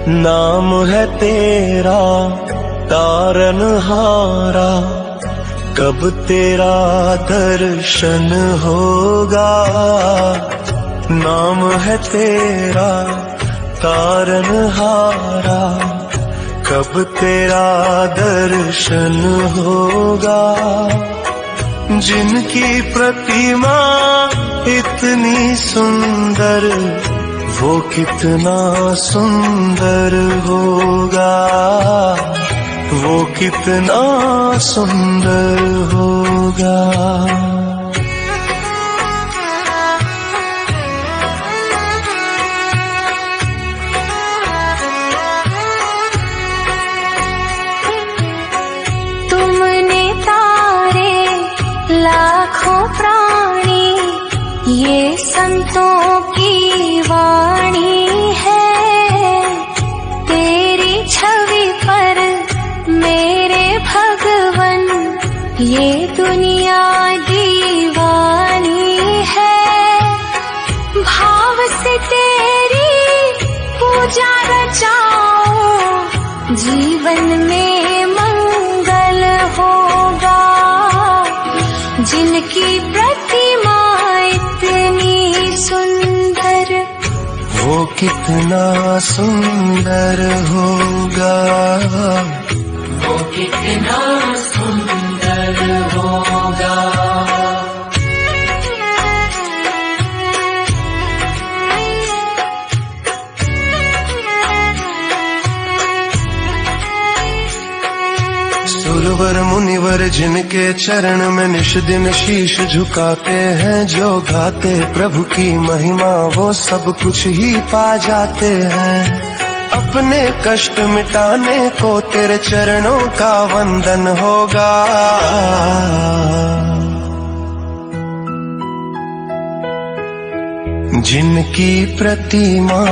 नाम है तेरा तारनहारा, कब तेरा दर्शन होगा। नाम है तेरा तारनहारा, कब तेरा दर्शन होगा। जिनकी प्रतिमा इतनी सुंदर, वो कितना सुंदर होगा, वो कितना सुंदर होगा। तुमने तारे लाखों प्राणी, ये संतों की वाणी है। तेरी छवि पर मेरे भगवन, ये दुनिया दीवानी है। भाव से तेरी पूजा रचाओ, जीवन में मंगल होगा। जिनकी प्रतिमा इतनी सुंदर, वो कितना सुंदर होगा, वो कितना सुंदर होगा। सुरवर मुनिवर जिनके चरण में निश दिन शीश झुकाते हैं, जो गाते प्रभु की महिमा वो सब कुछ ही पा जाते हैं। अपने कष्ट मिटाने को तेरे चरणों का वंदन होगा। जिनकी प्रतिमा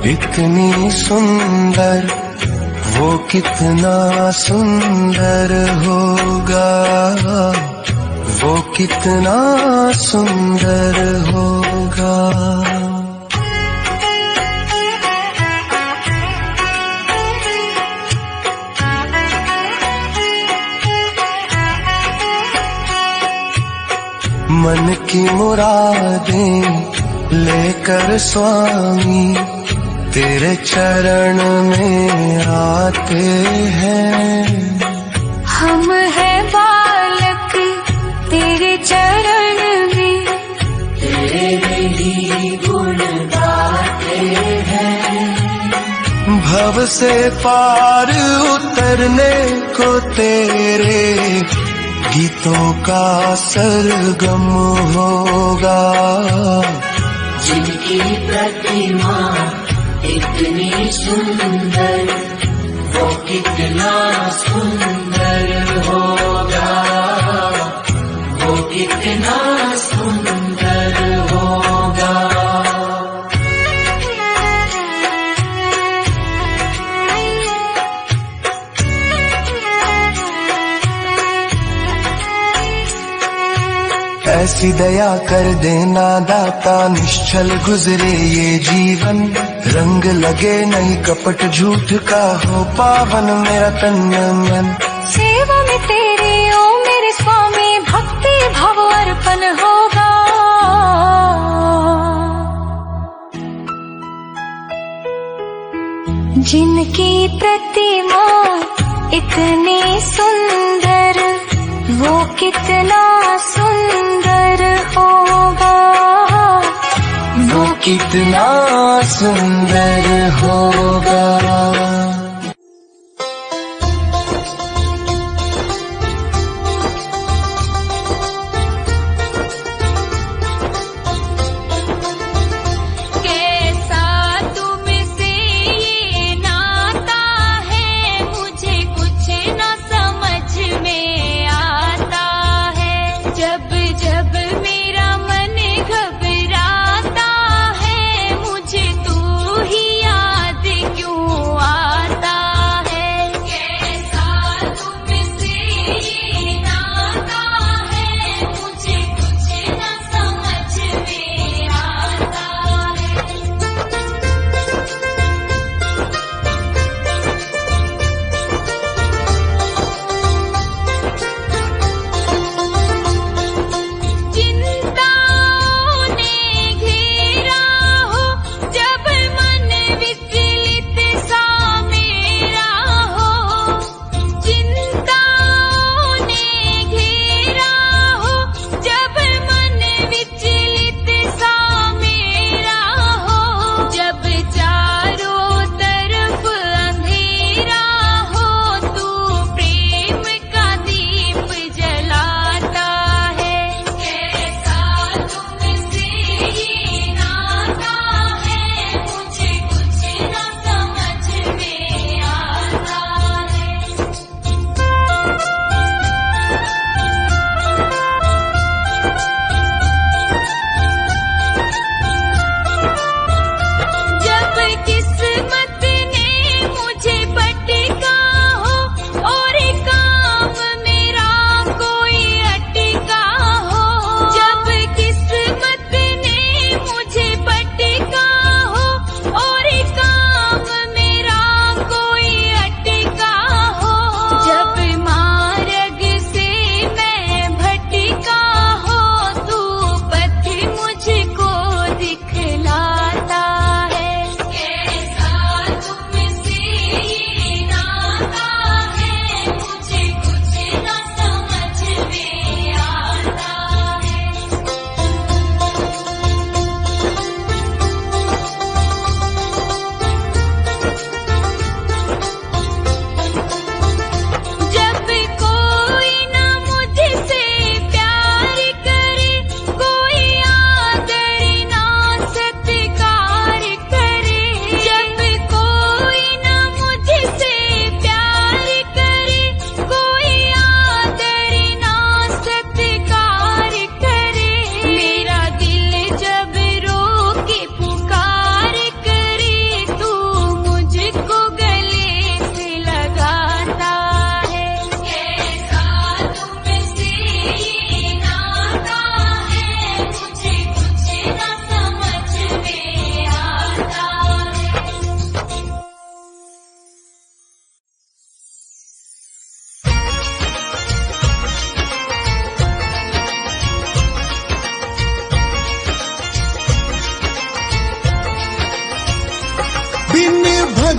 इतनी सुंदर, वो कितना सुंदर होगा, वो कितना सुंदर होगा। मन की मुरादें लेकर स्वामी तेरे चरण में आते हैं। हम है बालक तेरे चरण में, तेरे ही गुण गाते हैं। भव से पार उतरने को तेरे गीतों का सरगम होगा। जिनकी प्रतिमा इतनी सुंदर, वो कितना सुंदर होगा, वो कितना सुंदर होगा। ऐसी दया कर देना दाता, निश्चल गुजरे ये जीवन। रंग लगे नहीं कपट झूठ का, हो पावन मेरा तन मन। सेवा में तेरे ओ मेरे स्वामी, भक्ति भाव अर्पण होगा। जिनकी प्रतिमा इतनी सुंदर, वो कितना सुंदर होगा, वो कितना सुंदर होगा।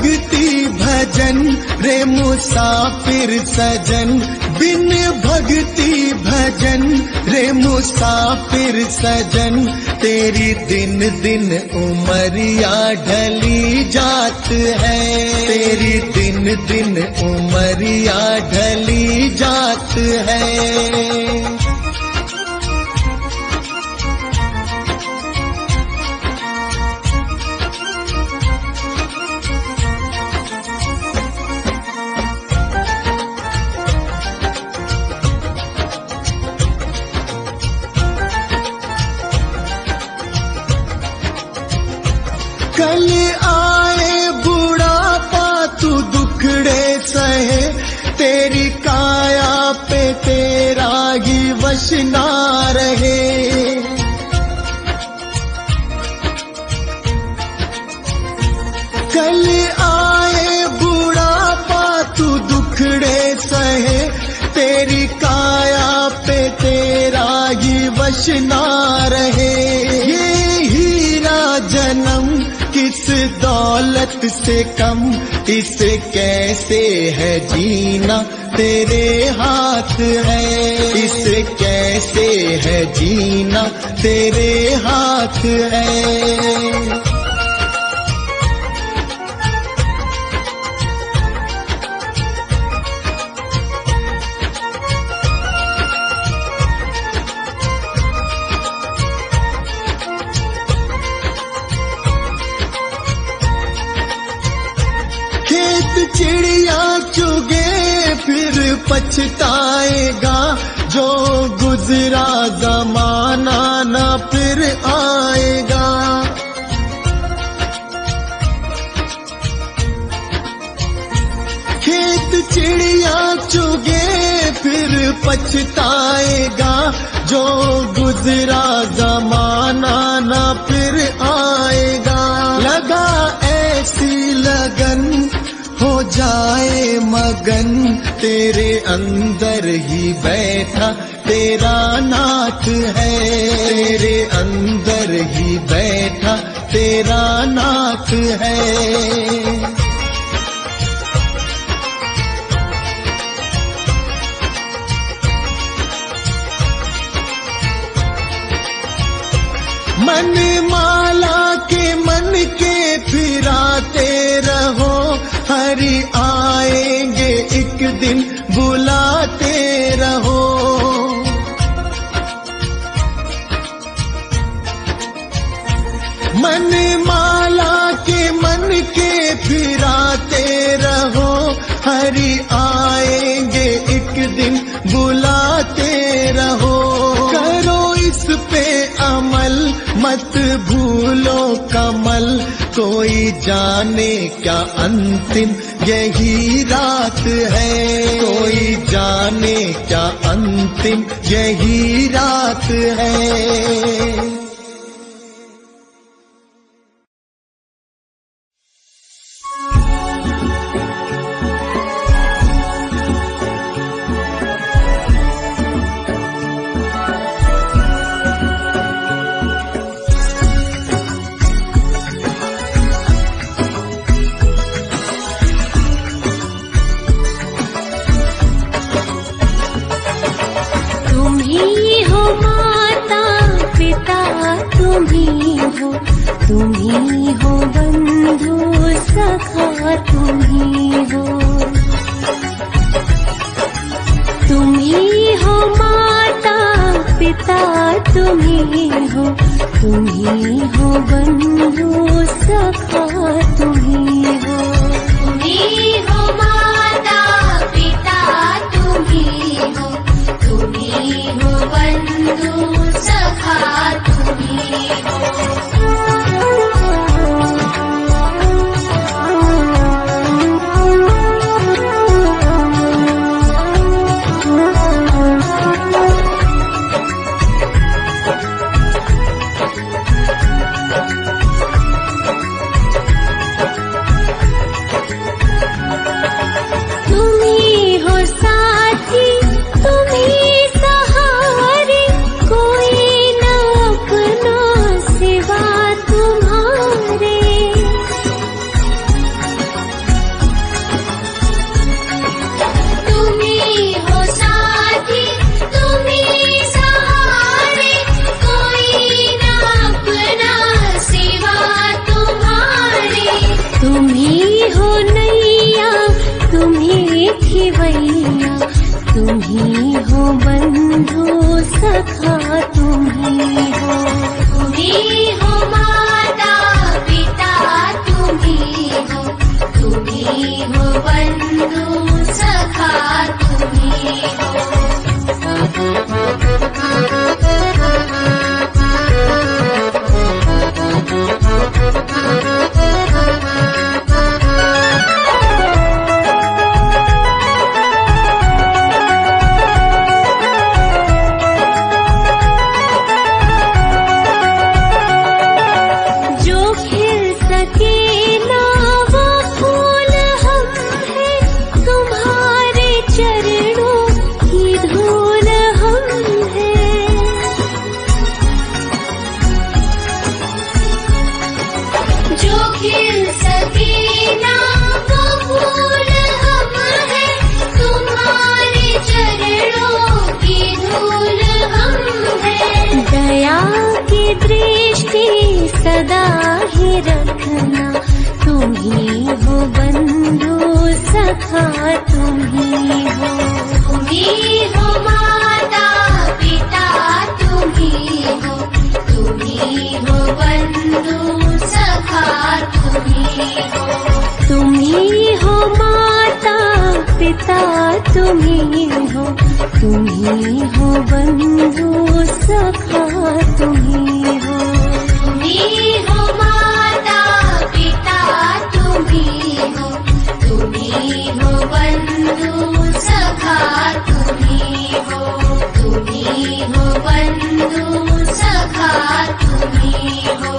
भक्ति भजन रे मुसाफिर सजन, बिन भक्ति भजन रे मुसाफिर सजन, तेरी दिन दिन उमरिया ढली जात है, तेरी दिन दिन उमरिया ढली जात है। कल आए बुढ़ापा तू दुखड़े सहे, तेरी काया पे तेरा ही वश ना रहे। कल आए बुढ़ापा तू दुखड़े सहे, तेरी काया पे तेरा ही वश ना रहे। ये हीरा जन्म किस दौलत से कम, इसे कैसे है जीना तेरे हाथ है, इसे कैसे है जीना तेरे हाथ है। चिड़िया चुगे फिर पछताएगा, जो गुजरा जमाना न फिर आएगा। खेत चिड़िया चुगे फिर पछताएगा, जो गुजरा जमाना न फिर आएगा। लगा ऐसी लगन हो जाए मगन, तेरे अंदर ही बैठा तेरा नाथ है, तेरे अंदर ही बैठा तेरा नाथ है। मन माला के मन के फिराते रहो, हरि आएंगे एक दिन बुलाते रहो। मन माला के मन के फिराते रहो, हरि आएंगे एक दिन बुलाते रहो। करो इस पे अमल मत भूलो कमल, कोई जाने क्या अंतिम यही रात है, कोई जाने क्या अंतिम यही रात है। तुम्ही हो बंधु सखा, तुम्ही हो, तुम्ही हो माता पिता, तुम्ही हो बंधु सखा, तुम्ही हो, तुम्ही हो माता पिता, तुम्ही हो बंधु सखा, तुम्ही हो। तुम ही हो बंधु सखा तुम ही हो माता पिता तुम ही हो बंधु सखा तुम ही हो बंधु सखा तुम ही हो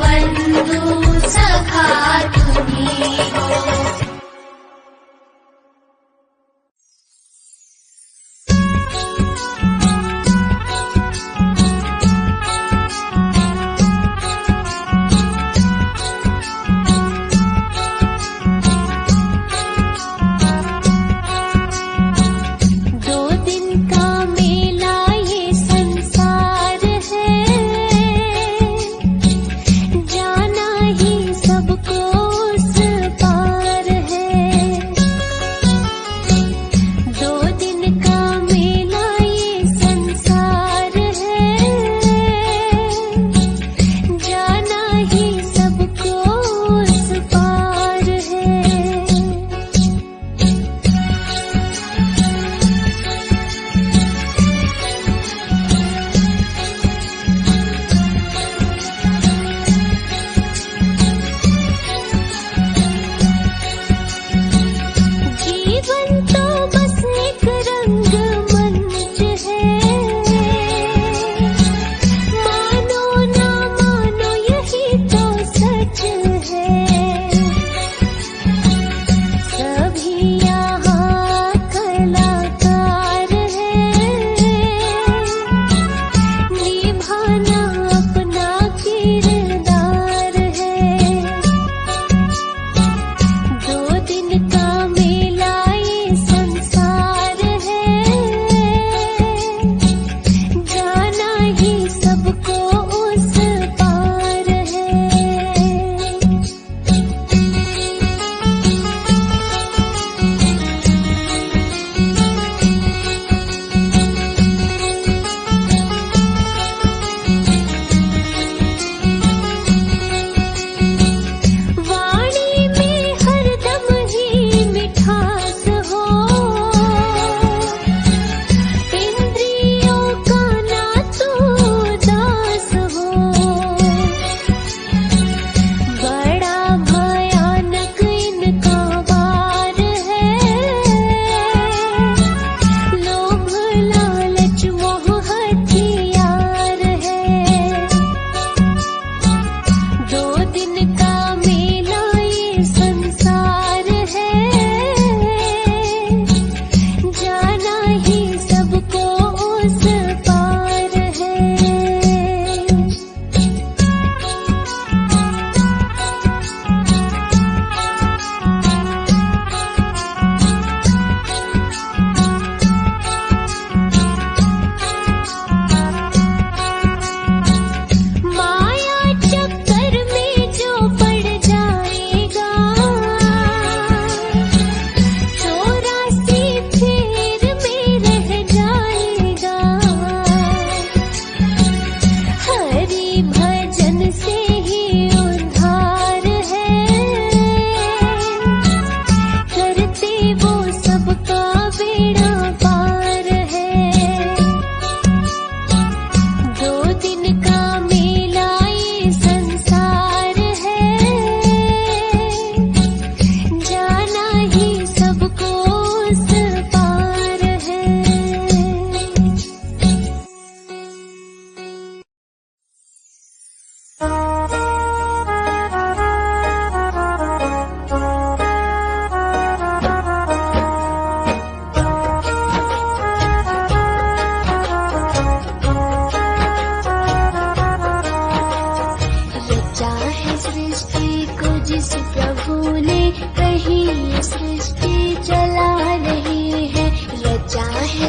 बंधु सखा तुम ही हो।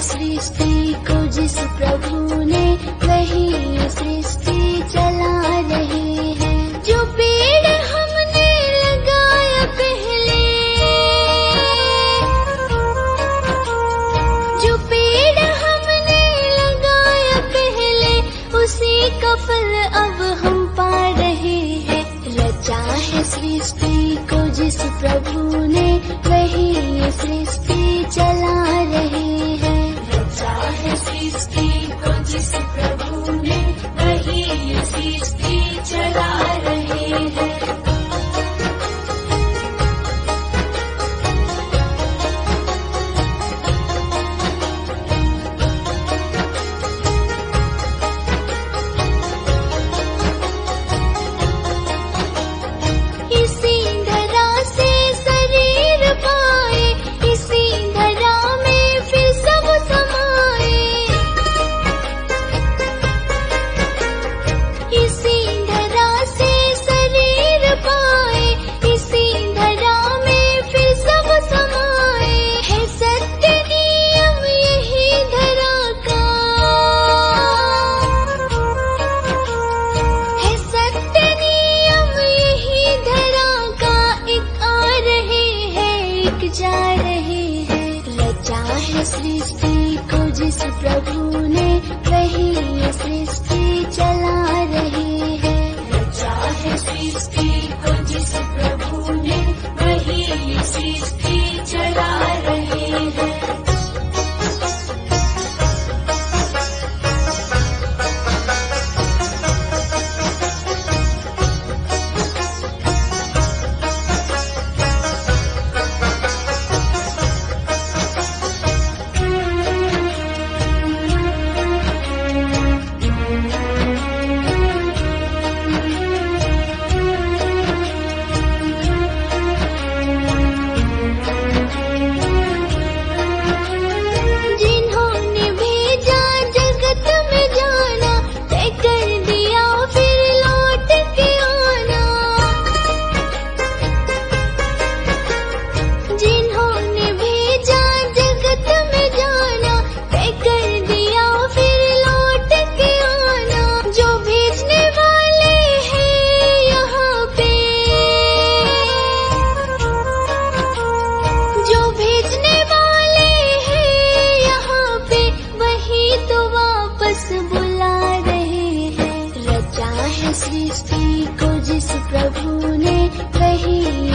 सृष्टि को जिस प्रभु ने वही सृष्टि चला रहे हैं। जो पेड़ हमने लगाया पहले, जो पेड़ हमने लगाया पहले, उसी का फल अब हम पा रहे हैं। रचा है सृष्टि को जिस प्रभु ने वही सृष्टि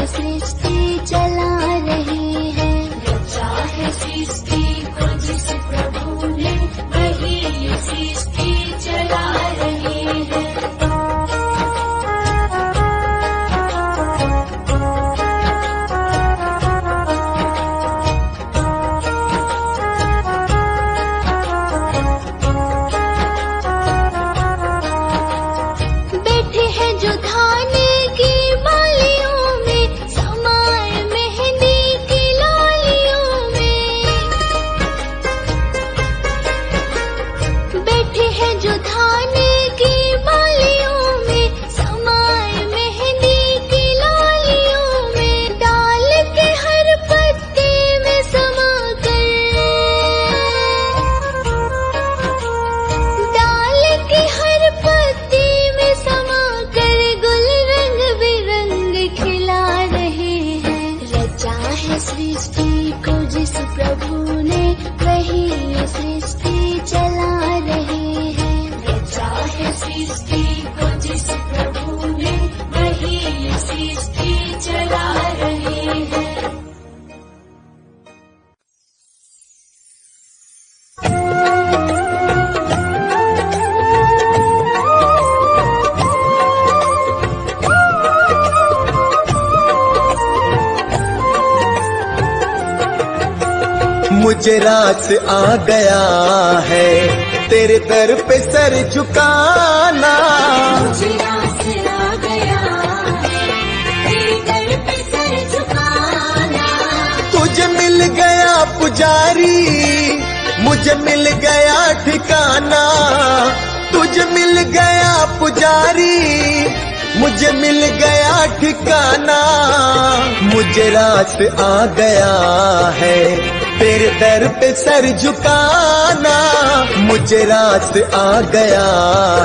सृष्टि चला रही है। रचा है सृष्टि को जिस प्रभु ने, वही ये सृष्टि चला रही है। बैठे हैं जो धान की बालियों में, समाए मेहंदी की लालियों में। बैठे हैं जो धान की बालियों में, समाए मेहंदी की लालियों में। डाल के हर पत्ते में समा कर, डाल के हर पत्ते में समा कर, गुल रंग बिरंग खिला रहे हैं। रचा है सृष्टि को जिस प्रभु ने, वही ये सृष्टि चला रहे हैं। रचा है सृष्टि को जिस प्रभु ने, वही ये सृष्टि चला रही है। मुझे रास आ गया है तेरे दर पे सर झुकाना। मुझे रास आ गया है तेरे दर पे सर झुकाना। तुझे मिल गया पुजारी, मुझे मिल गया ठिकाना। तुझे मिल गया पुजारी, मुझे मिल गया ठिकाना। मुझे रास आ गया है तेरे दर पे सर झुकाना। मुझे रास आ गया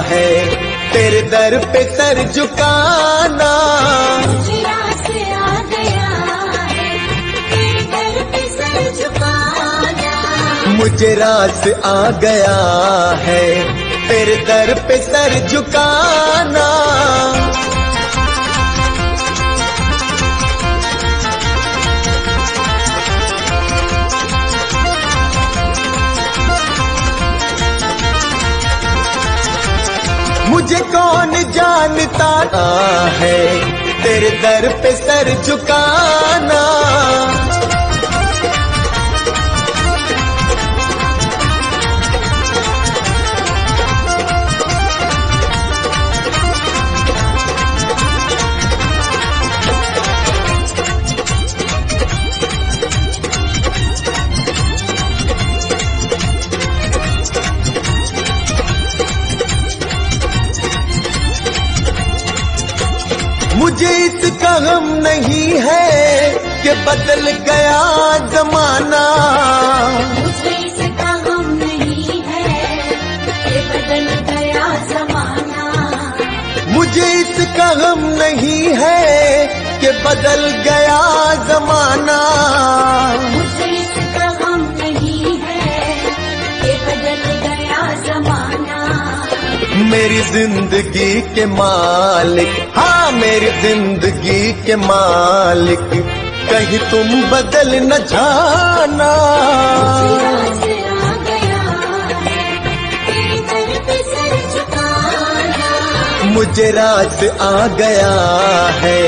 है तेरे दर पे सर झुकाना। मुझे रास आ गया है तेरे दर पे सर झुकाना। मुझे रास आ गया है तेरे दर पे सर झुकाना। मुझे कौन जानता है तेरे दर पे सर झुकाना। मुझे इसका गम नहीं है कि बदल गया जमाना। मुझे इसका गम नहीं है कि बदल गया जमाना। मुझे इसका गम नहीं है कि बदल गया जमाना। मुझे इसका गम नहीं है कि बदल गया जमाना। मेरी जिंदगी के मालिक, हाँ मेरी जिंदगी के मालिक, कहीं तुम बदल न जाना। मुझे रास आ गया है तेरे दर पे सर झुकाना। मुझे रास आ गया है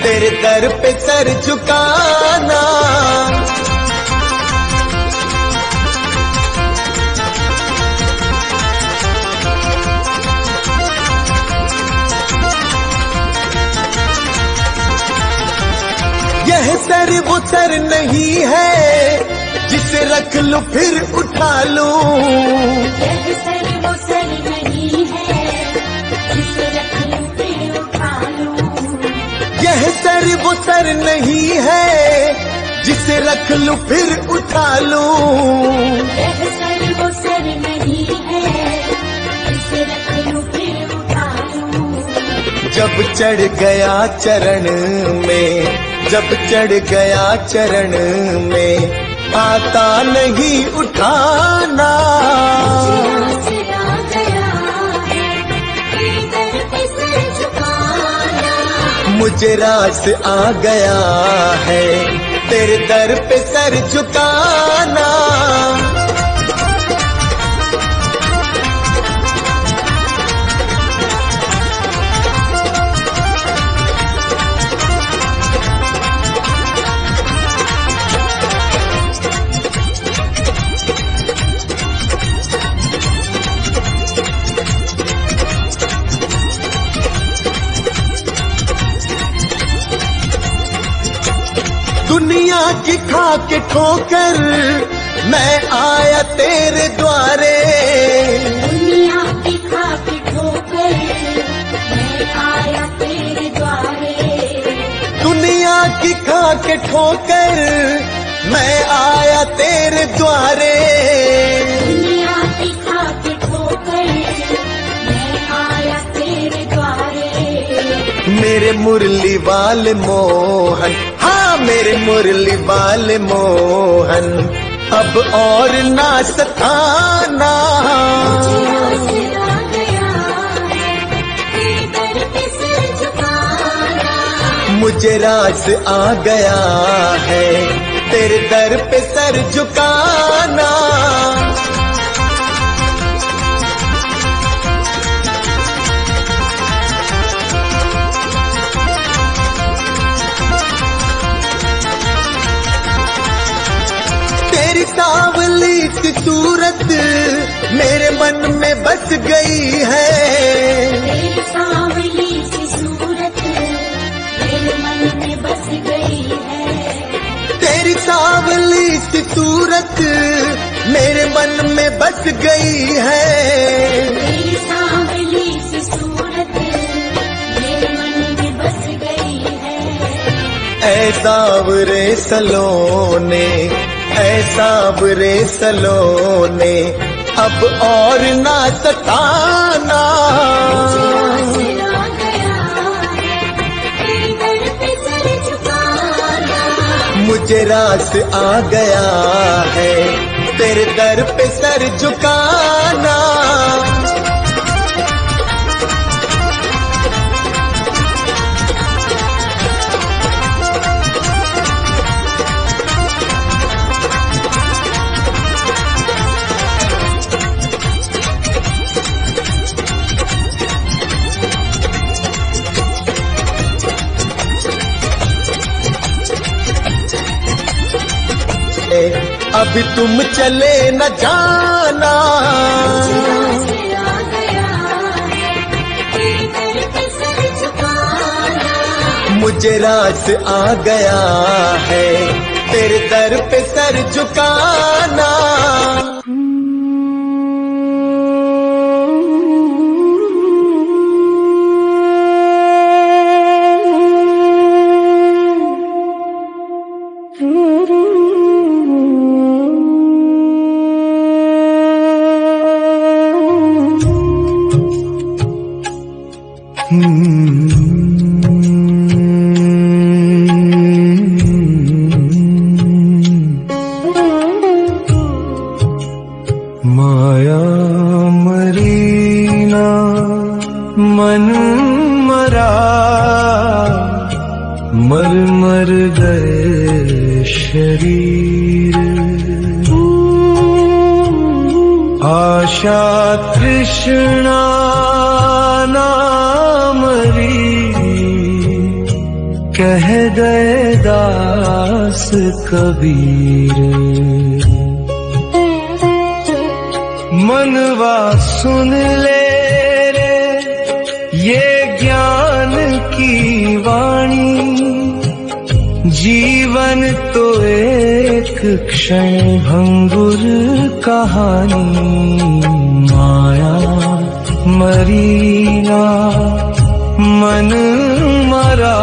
तेरे दर पे सर झुकाना। यह सर वो सर नहीं है जिसे रख लूं फिर उठा लूं। यह सर वो सर नहीं है जिसे रख लूं फिर उठा लूं। यह सर वो सर नहीं है जिसे रख लूं फिर उठा लूं। यह सर वो सर नहीं है जिसे रख लूं फिर उठा लूं। जब चढ़ गया चरण में, जब चढ़ गया चरण में, आता नहीं उठाना। मुझे रास आ गया है तेरे दर पे सर झुकाना। दुनिया की खा के ठोकर मैं आया तेरे द्वारे। दुनिया की खा के ठोकर मैं आया तेरे द्वारे। दुनिया की खा के ठोकर मैं आया तेरे द्वारे। दुनिया की खा के ठोकर मैं आया तेरे द्वारे। मेरे मुरली वाले मोहन, हाँ मेरे मुरली वाले मोहन, अब और ना सताना। मुझे रास आ गया है तेरे दर पे सर झुकाना। तेरी सांवली सी सूरत मेरे मन में बस गई है। तेरी सांवली सी सूरत मेरे मन में बस गई है। तेरी सांवली सी सूरत मेरे मन में बस गई है। तेरी सांवली सी सूरत मेरे मन में बस गई है। ऐ सांवरे सलोने, ऐ सांवरे सलोने, अब और ना सताना। मुझे रास आ गया है तेरे दर पे सर झुकाना। अभी तुम चले न जाना। मुझे रास आ गया है तेरे दर पे सर झुकाना। माया मरीना मन मरा, मर मर गए शरीर। आशा तृष्णा ना मरी, कह गए दास कबीर। मनवा सुन ले रे ये ज्ञान की वाणी, जीवन तो एक क्षण भंगुर कहानी। माया मरीना मन मरा,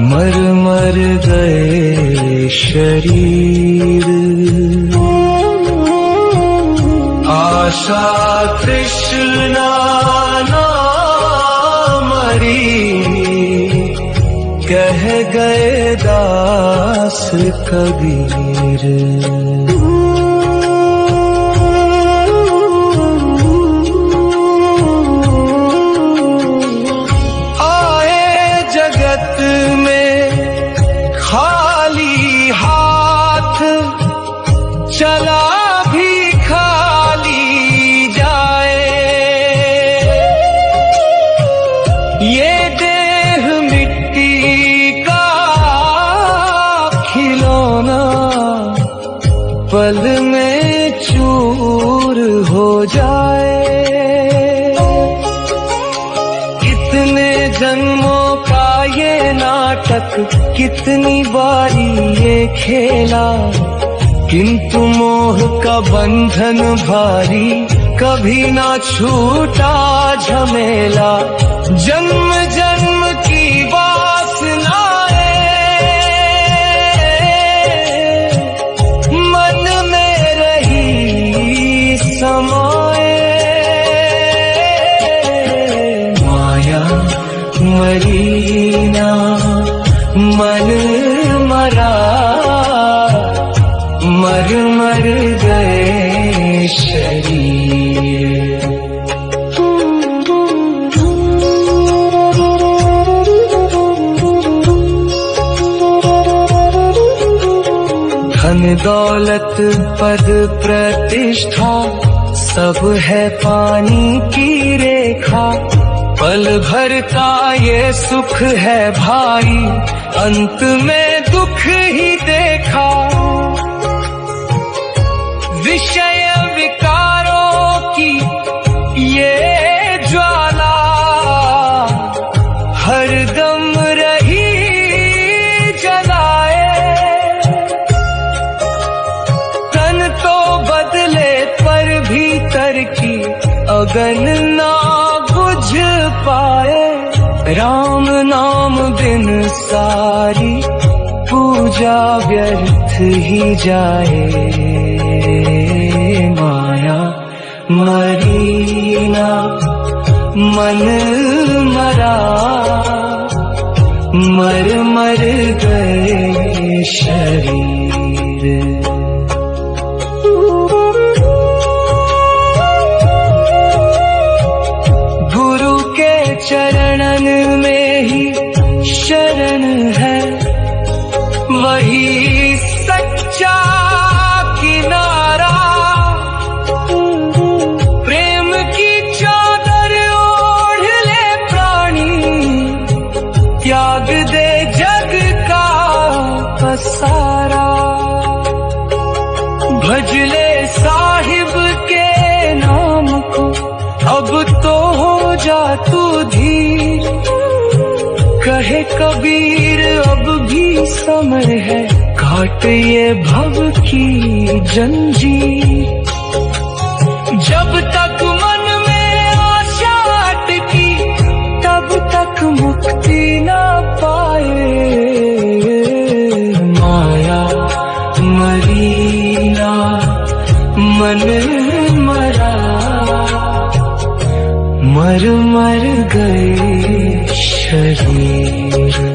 मर मर गए शरीर। आशा तृष्णा ना मरी, कह गए दास कबीर। आया पल में चूर हो जाए। कितने जन्मों का ये नाटक, कितनी बारी ये खेला, किंतु मोह का बंधन भारी, कभी ना छूटा झमेला। जन्म जन्म की वासनाएं मन में रही समाए। माया मरी ना मन मरा, मर मर गए शरीर। धन दौलत पद प्रतिष्ठा सब है पानी की रेखा। पल भर का ये सुख है भाई, अंत में दुख ही देखा। विषय विकारों की ये ज्वाला हरदम रही जलाए। तन तो बदले पर भीतर की अगन ना बुझ पाए। राम नाम बिन सारी पूजा व्यर्थ ही जाए। माया मरी ना मन मरा, मर मर गए शरीर। गुरु के चरणन में ही शरण है, वही सच्चा किनारा। प्रेम की चादर ओढ़ ले प्राणी, त्याग दे जग का पसारा। भज ले साहिब के नाम को, अब तो हो जा तू धीर। कहे कबीर अब भी समय है, काट ये भव की जंजीर। जब तक मन में आशा अटकी, तब तक मुक्ति ना पाए। माया मरी ना मन मरा, मर मर गए शरीर।